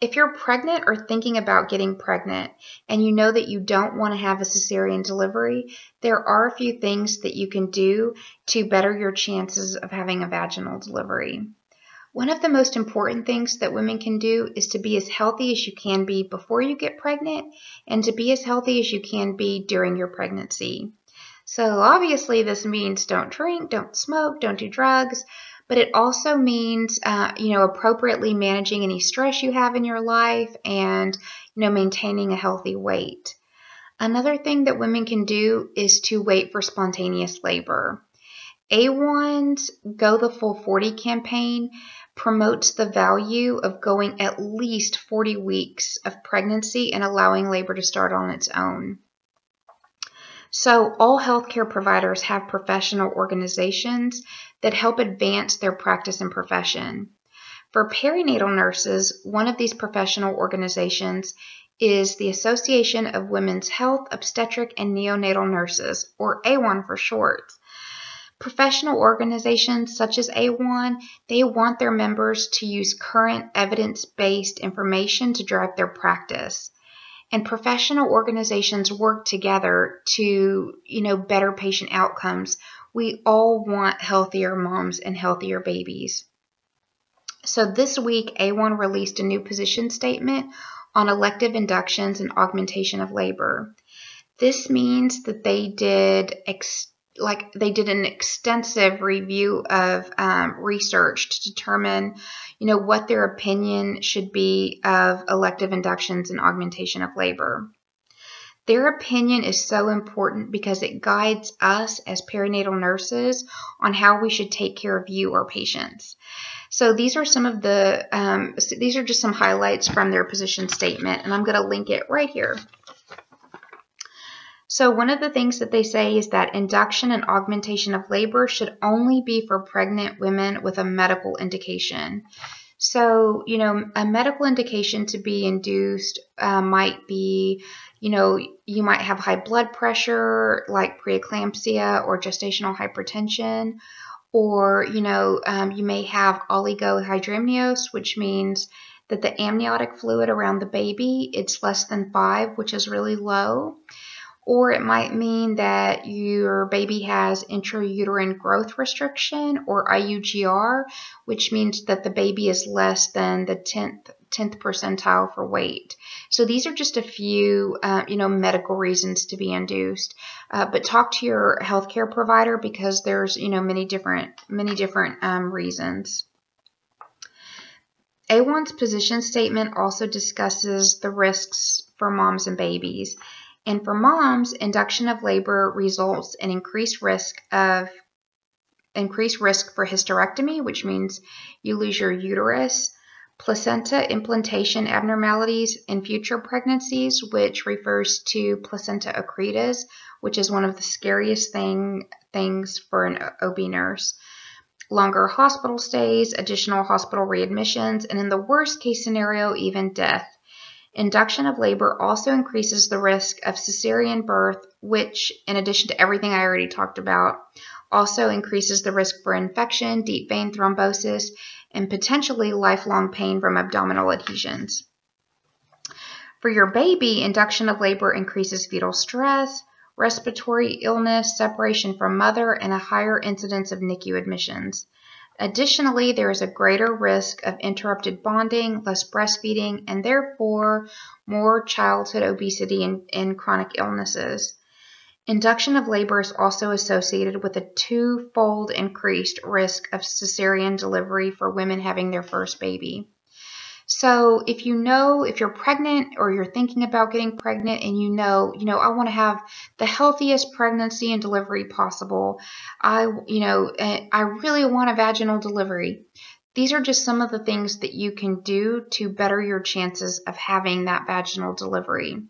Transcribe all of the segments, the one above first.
If you're pregnant or thinking about getting pregnant and you know that you don't want to have a cesarean delivery, there are a few things that you can do to better your chances of having a vaginal delivery. One of the most important things that women can do is to be as healthy as you can be before you get pregnant and to be as healthy as you can be during your pregnancy. So obviously this means don't drink, don't smoke, don't do drugs, but it also means, appropriately managing any stress you have in your life and, maintaining a healthy weight. Another thing that women can do is to wait for spontaneous labor. A1's Go the Full 40 campaign promotes the value of going at least 40 weeks of pregnancy and allowing labor to start on its own. So all healthcare providers have professional organizations that help advance their practice and profession. For perinatal nurses, one of these professional organizations is the Association of Women's Health, Obstetric, and Neonatal Nurses, or A1 for short. Professional organizations such as A1, they want their members to use current evidence-based information to drive their practice. And professional organizations work together to, better patient outcomes. We all want healthier moms and healthier babies. So this week, A1 released a new position statement on elective inductions and augmentation of labor. This means that they did an extensive review of research to determine, what their opinion should be of elective inductions and augmentation of labor. Their opinion is so important because it guides us as perinatal nurses on how we should take care of you, our patients. So these are these are just some highlights from their position statement, and I'm going to link it right here. So one of the things that they say is that induction and augmentation of labor should only be for pregnant women with a medical indication. So, a medical indication to be induced might be, you might have high blood pressure like preeclampsia or gestational hypertension, or, you may have oligohydramnios, which means that the amniotic fluid around the baby, it's less than 5, which is really low. Or it might mean that your baby has intrauterine growth restriction, or IUGR, which means that the baby is less than the 10th percentile for weight. So these are just a few, medical reasons to be induced. But talk to your healthcare provider because there's, many different reasons. A1's position statement also discusses the risks for moms and babies. And for moms, induction of labor results in increased risk for hysterectomy, which means you lose your uterus, placenta implantation abnormalities in future pregnancies, which refers to placenta accretas, which is one of the scariest things for an OB nurse, longer hospital stays, additional hospital readmissions, and in the worst case scenario, even death. Induction of labor also increases the risk of cesarean birth, which, in addition to everything I already talked about, also increases the risk for infection, deep vein thrombosis, and potentially lifelong pain from abdominal adhesions. For your baby, induction of labor increases fetal stress, respiratory illness, separation from mother, and a higher incidence of NICU admissions. Additionally, there is a greater risk of interrupted bonding, less breastfeeding, and therefore more childhood obesity and chronic illnesses. Induction of labor is also associated with a 2-fold increased risk of cesarean delivery for women having their first baby. So if you're pregnant or you're thinking about getting pregnant and I want to have the healthiest pregnancy and delivery possible, I really want a vaginal delivery. These are just some of the things that you can do to better your chances of having that vaginal delivery.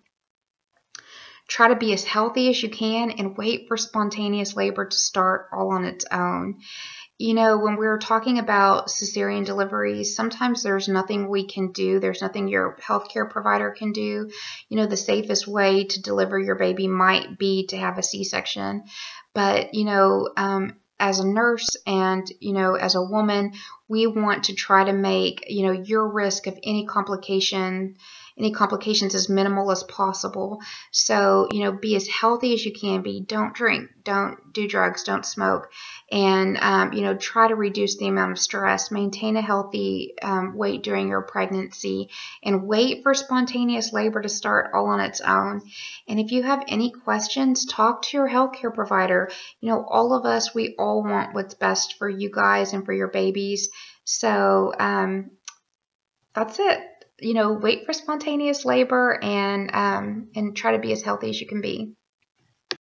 Try to be as healthy as you can and wait for spontaneous labor to start all on its own. When we're talking about cesarean deliveries, sometimes there's nothing we can do. There's nothing your healthcare provider can do. The safest way to deliver your baby might be to have a C-section. But, as a nurse and, as a woman, we want to try to make, your risk of any complications as minimal as possible. So, be as healthy as you can be. Don't drink, don't do drugs, don't smoke, and, try to reduce the amount of stress. Maintain a healthy weight during your pregnancy, and wait for spontaneous labor to start all on its own. And if you have any questions, talk to your healthcare provider. All of us, we all want what's best for you guys and for your babies. So that's it. Wait for spontaneous labor and try to be as healthy as you can be.